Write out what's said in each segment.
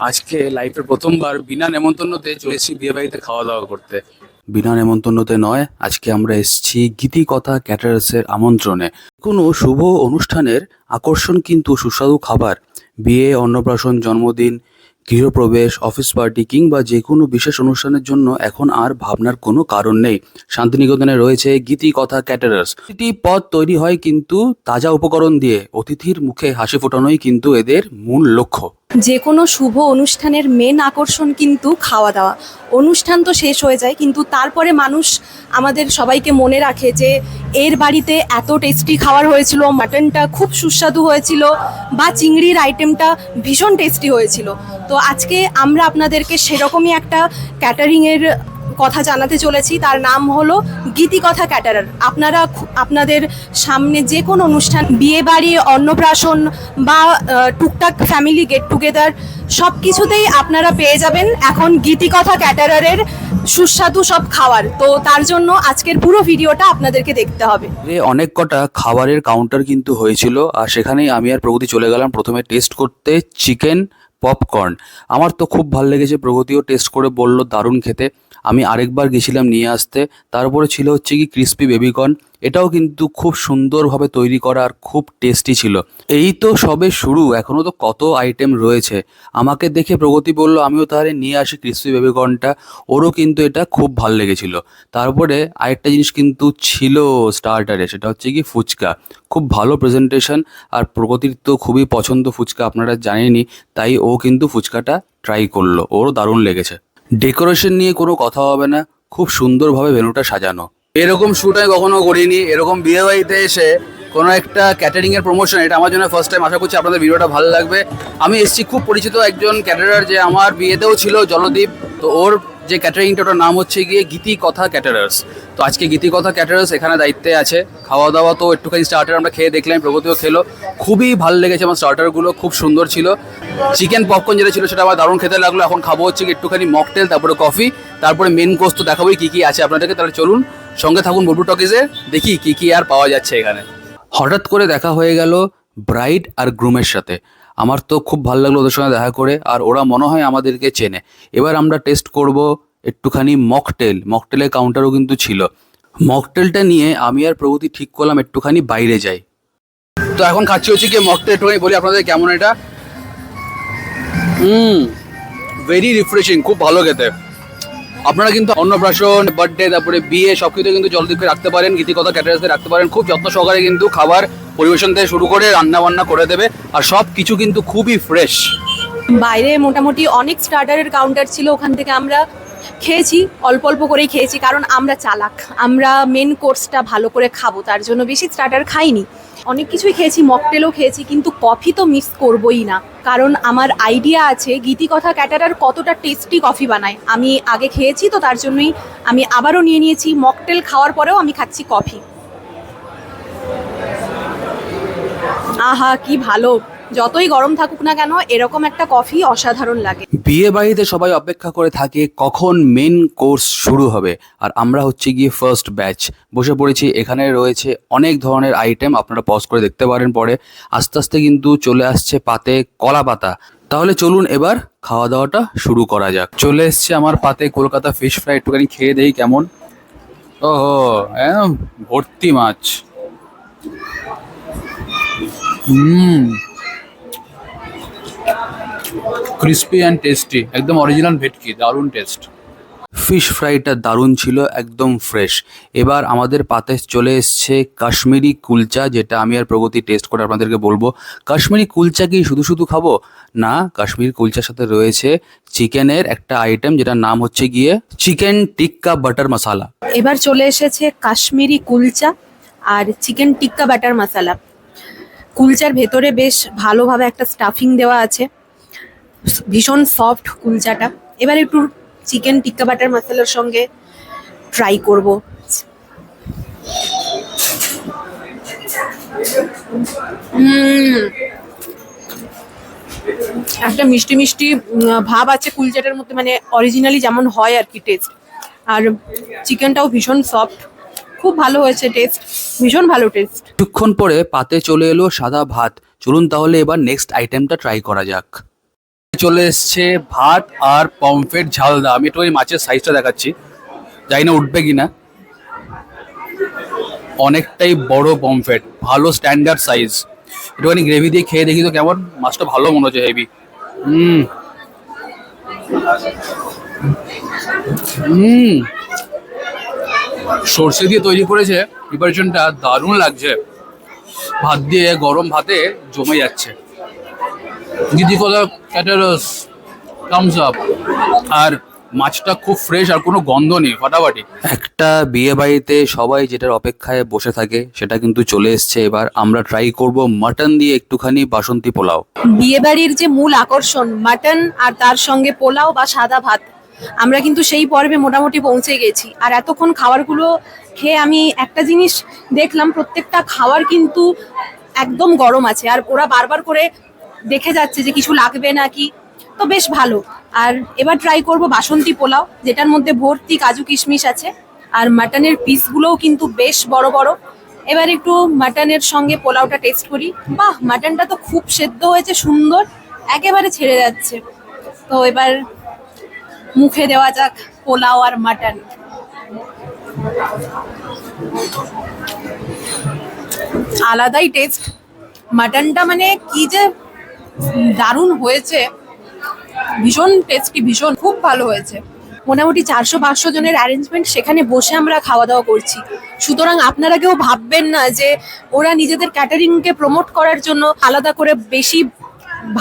আজকে লাইফের প্রথমবার বিনা নেমন্তন্নতে চলেছি বিয়ে বাড়িতে খাওয়া দাওয়া করতে। বিনা নেমন্তন্নতে নয়, আজকে আমরা এসেছি গীতিকথা ক্যাটারার্সের আমন্ত্রণে। কোনো শুভ অনুষ্ঠানের আকর্ষণ কিন্তু সুস্বাদু খাবার। বিয়ে, অন্নপ্রাশন, জন্মদিন, গৃহপ্রবেশ, অফিস পার্টি কিংবা যে কোনো বিশেষ অনুষ্ঠানের জন্য এখন আর ভাবনার কোনো কারণ নেই। শান্তিনিকেতনে রয়েছে গীতিকথা ক্যাটারার্স। প্রতিটি পদ তৈরি হয় কিন্তু তাজা উপকরণ দিয়ে। অতিথির মুখে হাসি ফোটানোই কিন্তু এদের মূল লক্ষ্য। যে কোনো শুভ অনুষ্ঠানের মেন আকর্ষণ কিন্তু খাওয়া দাওয়া। অনুষ্ঠান তো শেষ হয়ে যায়, কিন্তু তারপরে মানুষ আমাদের সবাইকে মনে রাখে যে এর বাড়িতে এত টেস্টি খাবার হয়েছিল, মাটনটা খুব সুস্বাদু হয়েছিল বা চিংড়ির আইটেমটা ভীষণ টেস্টি হয়েছিল। তো আজকে আমরা আপনাদেরকে সেরকমই একটা ক্যাটারিংয়ের কথা জানাতে চলেছি। তার নাম হলো গীতিকথা ক্যাটারার। আপনারা আপনাদের সামনে যে কোনো অনুষ্ঠান, বিয়ে বাড়ি, অন্নপ্রাশন বা টুকটাক ফ্যামিলি গেট টুগেদার, সব কিছুতেই আপনারা পেয়ে যাবেন এখন গীতিকথা ক্যাটারারের সুস্বাদু সব খাবার। তো তার জন্য আজকের পুরো ভিডিওটা আপনাদেরকে দেখতে হবে। অনেক কটা খাবারের কাউন্টার কিন্তু হয়েছিল, আর সেখানেই আমি আর প্রগতি চলে গেলাম প্রথমে টেস্ট করতে চিকেন পপকর্ন। আমার তো খুব ভালো লেগেছে, প্রগতিও টেস্ট করে বলল দারুণ খেতে। আমি আরেকবার গেছিলাম নিয়ে আসতে। তারপরে ছিল হচ্ছে কি ক্রিস্পি বেবিকর্ন, এটাও কিন্তু খুব সুন্দরভাবে তৈরি করা আর খুব টেস্টি ছিল। এই তো সবে শুরু, এখনও তো কত আইটেম রয়েছে। আমাকে দেখে প্রগতি বলল আমিও তাহলে নিয়ে আসি ক্রিস্পি বেবিকর্নটা। ওরও কিন্তু এটা খুব ভালো লেগেছিল। তারপরে আরেকটা জিনিস কিন্তু ছিল স্টার্টারে, সেটা হচ্ছে কি ফুচকা। খুব ভালো প্রেজেন্টেশন, আর প্রগতির তো খুবই পছন্দ ফুচকা, আপনারা জানেনই। তাই ও কিন্তু ফুচকাটা ট্রাই করলো, ওরও দারুণ লেগেছে। ডেকোরেশন নিয়ে কোনো কথা হবে না, খুব সুন্দরভাবে ভেন্যুটা সাজানো। এরকম শ্যুট আমি কখনো করিনি, এরকম বিয়ে বাড়িতে এসে কোনো একটা ক্যাটারিংয়ের প্রমোশন, এটা আমার জন্য ফার্স্ট টাইম। আশা করছি আপনাদের ভিডিওটা ভালো লাগবে। আমি এসেছি খুব পরিচিত একজন ক্যাটারার, যে আমার বিয়েতেও ছিল, জলদীপ। তো ওর যে ক্যাটারিংটা, ওটার নাম হচ্ছে গিয়ে গীতিকথা ক্যাটারার্স। তো আজকে গীতিকথা ক্যাটারার্স এখানে দায়িত্বে আছে। খাওয়া দাওয়া তো একটুখানি স্টার্টার আমরা খেয়ে দেখলাম, প্রগতিও খেলো, খুবই ভালো লেগেছে। আমার স্টার্টারগুলো খুব সুন্দর ছিল। চিকেন পপকর্ন যেটা ছিল সেটা আমার দারুণ খেতে লাগলো। এখন খাবো হচ্ছে কি একটুখানি মকটেল, তারপরে কফি, তারপরে মেন কোর্স তো দেখাবোই কী কী আছে আপনাদেরকে। তাহলে চলুন সঙ্গে থাকুন বুলবুল টকিজে, দেখি কী কী আর পাওয়া যাচ্ছে এখানে। হঠাৎ করে দেখা হয়ে গেল ব্রাইড আর গ্রুমের সাথে। আমার তো খুব ভালো লাগলো ওদের সঙ্গে দেখা করে, আর ওরা মনে হয় আমাদেরকে চেনে। এবার আমরা টেস্ট করব একটুখানি মকটেল। মকটেলের কাউন্টারও কিন্তু ছিল। মকটেলটা নিয়ে আমি আর প্রগতি ঠিক করলাম একটুখানি বাইরে যাই। তো এখন খাচ্ছি হচ্ছে কি মকটেল। একটুখানি বলি আপনাদের কেমন এটা। ভেরি রিফ্রেশিং, খুব ভালো খেতে। আপনারা কিন্তু অন্নপ্রাশন, বার্থডে, তারপরে বিয়ে, সব কিছু কিন্তু জলদীপকে রাখতে পারেন, গীতিকথা ক্যাটারার্সকে রাখতে পারেন। খুব যত্ন সহকারে কিন্তু খাবার পরিবেশন থেকে শুরু করে রান্না বান্না করে দেবে, আর সব কিছু কিন্তু খুবই ফ্রেশ। বাইরে মোটামুটি অনেক স্টার্টারের কাউন্টার ছিল, ওখান থেকে আমরা খেয়েছি, অল্প অল্প করেই খেয়েছি, কারণ আমরা চালাক। আমরা মেন কোর্সটা ভালো করে খাবো, তার জন্য বেশি স্টার্টার খাইনি। অনেক কিছুই খেয়েছি, মকটেলও খেয়েছি, কিন্তু কফি তো মিস করবোই না, কারণ আমার আইডিয়া আছে গীতিকথা ক্যাটারার কতটা টেস্টি কফি বানায়। আমি আগে খেয়েছি, তো তার জন্যই আমি আবারও নিয়ে নিয়েছি। মকটেল খাওয়ার পরেও আমি খাচ্ছি কফি। আহা কি ভালো! যতই গরম থাকুক না কেন, এরকম একটা কফি অসাধারণ লাগে। বিয়ে বাড়িতে সবাই অপেক্ষা করে থাকে কখন মেন কোর্স শুরু হবে, আর আমরা হচ্ছে গিয়ে ফার্স্ট ব্যাচ বসে পড়েছি। এখানে রয়েছে অনেক ধরনের আইটেম, আপনারা পজ করে দেখতে পারেন পরে। আস্তে আস্তে কিন্তু চলে আসছে পাতে কলা পাতা। তাহলে চলুন এবার খাওয়া দাওয়াটা শুরু করা যাক। চলে এসছে আমার পাতে কলকাতা ফিশ ফ্রাই, একটুখানি খেয়ে দেই কেমন। ওহো, একদম ভর্তি মাছ। ক্রিস্পি অ্যান্ড টেস্টি, একদম অরিজিনাল ভেটকি, দারুণ টেস্ট। ফিশ ফ্রাইটা দারুণ ছিল, একদম ফ্রেশ। এবার আমাদের পাতে চলে এসছে কাশ্মীরি কুলচা, যেটা আমি আর প্রগতি টেস্ট করে আপনাদেরকে বলবো। কাশ্মীরি কুলচা কি শুধু শুধু খাবো না, কাশ্মীরি কুলচার সাথে রয়েছে চিকেনের একটা আইটেম, যেটার নাম হচ্ছে গিয়ে চিকেন টিক্কা বাটার মশালা। এবার চলে এসেছে কাশ্মীরি কুলচা আর চিকেন টিক্কা বাটার মশালা। কুলচার ভেতরে বেশ ভালোভাবে একটা স্টাফিং দেওয়া আছে, ভীষণ সফট কুলচাটা। এবার একটু চিকেন টিক্কা বাটার মশলার সঙ্গে ট্রাই করব। একটা মিষ্টি মিষ্টি ভাব আছে কুলচাটার মধ্যে, মানে অরিজিনালি যেমন হয় আর কি টেস্ট। আর চিকেনটাও ভীষণ সফট, খুব ভালো হয়েছে টেস্ট, ভীষণ ভালো টেস্ট। কিছুক্ষণ পরে পাতে চলে এলো সাদা ভাত। চলুন তাহলে এবার নেক্সট আইটেমটা ট্রাই করা যাক। চলে এসছে ভাত আর পমফ্রেট ঝালদা। আমি একটু ওই মাছের সাইজটা দেখাচ্ছি, জানি না উঠবে কিনা। অনেকটাই বড় পমফ্রেট, ভালো স্ট্যান্ডার্ড সাইজ। একটুখানি গ্রেভি দিয়ে খেয়ে দেখি তো কেমন। মাছটা ভালো মনে হচ্ছে, হেভি। হুম হুম সর্ষে দিয়ে তৈরি করেছে, প্রিপারেশনটা দারুণ লাগছে। ভাত দিয়ে, গরম ভাতে জমে যাচ্ছে। গিদিকলা ক্যাটারাস, থামস আপ। আর মাছটা খুব ফ্রেশ আর কোনো গন্ধ নেই, ফাটাফাটি। একটা বিয়ে বাড়িতে সবাই যেটার অপেক্ষায় বসে থাকে সেটা কিন্তু চলে এসছে। এবার আমরা ট্রাই করব মাটন দিয়ে একটুখানি বাসন্তী পোলাও। বিয়েবাড়ির যে মূল আকর্ষণ মাটন আর তার সঙ্গে পোলাও বা সাদা ভাত, আমরা কিন্তু সেই পর্বে মোটামুটি পৌঁছে গেছি। আর এতক্ষণ খাবারগুলো খেয়ে আমি একটা জিনিস দেখলাম, প্রত্যেকটা খাবার কিন্তু একদম গরম আছে, আর ওরা বারবার করে দেখে যাচ্ছে যে কিছু লাগবে নাকি। তো বেশ ভালো। আর এবার ট্রাই করব বাসন্তী পোলাও, যেটার মধ্যে ভর্তি কাজু কিশমিশ আছে, আর মাটনের পিসগুলোও কিন্তু বেশ বড় বড়। এবার একটু মাটনের সঙ্গে পোলাওটা টেস্ট করি। বাহ, মাটনটা তো খুব সেদ্ধ হয়েছে, সুন্দর, একেবারে ছেড়ে যাচ্ছে। তো এবার মুখে দেওয়া যাক পোলাও আর মাটন। আলাদাই টেস্ট। মাটনটা মানে কি যে দারুণ হয়েছে, ভীষণ টেস্টি, ভীষণ খুব ভালো হয়েছে। মোটামুটি 400-500 জনের অ্যারেঞ্জমেন্ট, সেখানে বসে আমরা খাওয়া দাওয়া করছি। সুতরাং আপনারা কেউ ভাববেন না যে ওরা নিজেদের ক্যাটারিংকে প্রমোট করার জন্য আলাদা করে বেশি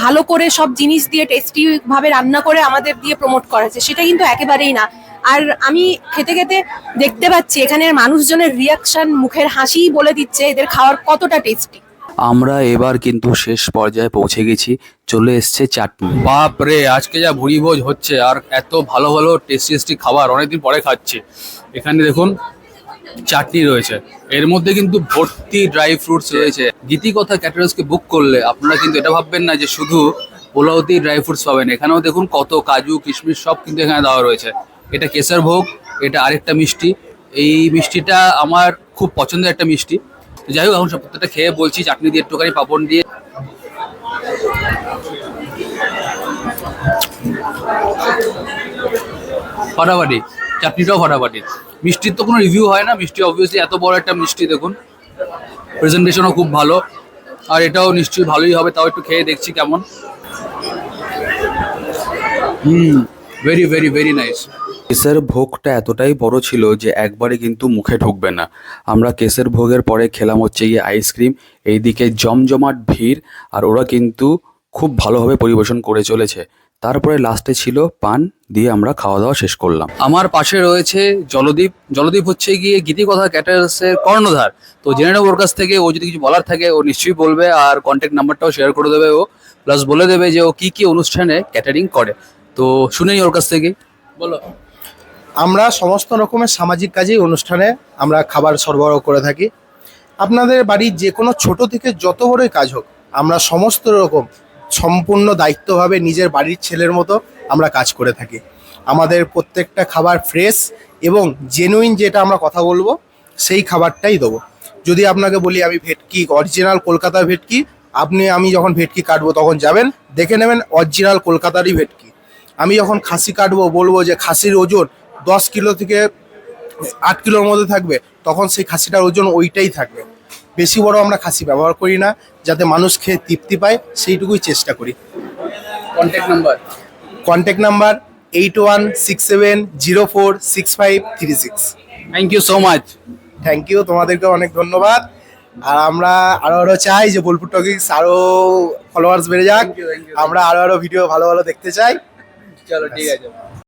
ভালো করে সব জিনিস দিয়ে টেস্টি ভাবে রান্না করে আমাদের দিয়ে প্রমোট করাচ্ছে, সেটা কিন্তু একেবারেই না। আর আমি খেতে খেতে দেখতে পাচ্ছি এখানের মানুষজনের রিয়াকশন, মুখের হাসিই বলে দিচ্ছে এদের খাওয়ার কতটা টেস্টি। আমরা এবার কিন্তু শেষ পর্যায়ে পৌঁছে গেছি, চলে এসছে চাটনি। বাপ রে, আজকে যা ভুড়ি ভোজ হচ্ছে, আর এত ভালো ভালো টেস্টি টেস্টি খাবার অনেকদিন পরে খাচ্ছি। এখানে দেখুন চাটনি রয়েছে, এর মধ্যে কিন্তু ভর্তি ড্রাই ফ্রুটস রয়েছে। গীতিকথা ক্যাটারার্সকে বুক করলে আপনারা কিন্তু এটা ভাববেন না যে শুধু পোলাওতেই ড্রাই ফ্রুটস পাবেন, এখানেও দেখুন কত কাজু কিশমিশ সব কিন্তু এখানে দেওয়া রয়েছে। এটা কেশর ভোগ, এটা আরেকটা মিষ্টি। এই মিষ্টিটা আমার খুব পছন্দের একটা মিষ্টি। তো যাই হোক, এখন সব প্রত্যেকটা খেয়ে বলছি, চাটনি দিয়ে একটুখানি পাপড় দিয়ে। ফাটাফাটি, চাটনিটাও ফাটাফাটি। মিষ্টির তো কোনো রিভিউ হয় না, মিষ্টি অবভিয়াসলি এত বড় একটা মিষ্টি দেখুন, প্রেজেন্টেশনও খুব ভালো। আর এটাও নিশ্চয়ই ভালোই হবে, তাও একটু খেয়ে দেখছি কেমন। Very very very nice. কেসের ভোগটা এতটাই বড় ছিল যে একবারে কিন্তু মুখে ঢুকবে না। আমরা কেসের ভোগের পরে খেলাম হচ্ছে গিয়ে আইসক্রিম। এইদিকে জমজমাট ভিড়, আর ওরা কিন্তু খুব ভালোভাবে পরিবেশন করে চলেছে। তারপরে লাস্টে ছিল পান, দিয়ে আমরা খাওয়া দাওয়া শেষ করলাম। আমার পাশে রয়েছে জলদীপ। জলদীপ হচ্ছে গিয়ে গীতিকথা ক্যাটারার্সের কর্ণধার। তো জেনে নেব ওর কাছ থেকে, ও যদি কিছু বলার থাকে ও নিশ্চয়ই বলবে, আর কন্ট্যাক্ট নাম্বারটাও শেয়ার করে দেবে ও, প্লাস বলে দেবে যে ও কি কি অনুষ্ঠানে ক্যাটারিং করে। তো শুনেই ওর কাছ থেকে, বলো। আমরা সমস্ত রকমের সামাজিক কাজেই অনুষ্ঠানে আমরা খাবার সরবরাহ করে থাকি। আপনাদের বাড়ির যে কোনো ছোট থেকে যত বড়ই কাজ হোক, আমরা সমস্ত রকম সম্পূর্ণ দায়িত্বভাবে নিজের বাড়ির ছেলের মতো আমরা কাজ করে থাকি। আমাদের প্রত্যেকটা খাবার ফ্রেশ এবং জেনুইন, যেটা আমরা কথা বলবো সেই খাবারটাই দেবো। যদি আপনাকে বলি আমি ভেটকি, অরিজিনাল কলকাতার ভেটকি, আমি যখন ভেটকি কাটবো তখন যাবেন দেখে নেবেন অরিজিনাল কলকাতারই ভেটকি। আমি যখন খাসি কাটবো বলবো যে খাসির ওজন 10 কিলো থেকে 8 কিলোর মধ্যে থাকবে, তখন সেই খাসিটার ওজন ওইটাই থাকবে। বেশি বড় আমরা খাসি ব্যবহার করি না, যাতে মানুষ খেয়ে তৃপ্তি পায় সেইটুকুই চেষ্টা করি। Contact number 8167046536। Thank you so much. Thank you, তোমাদেরকে অনেক ধন্যবাদ। আর আমরা আরো চাই যে বোলপুর টকিংস আরো ফলোয়ার্স বেড়ে যাক। আমরা আরো ভিডিও ভালো ভালো দেখতে চাই। চলো ঠিক আছে।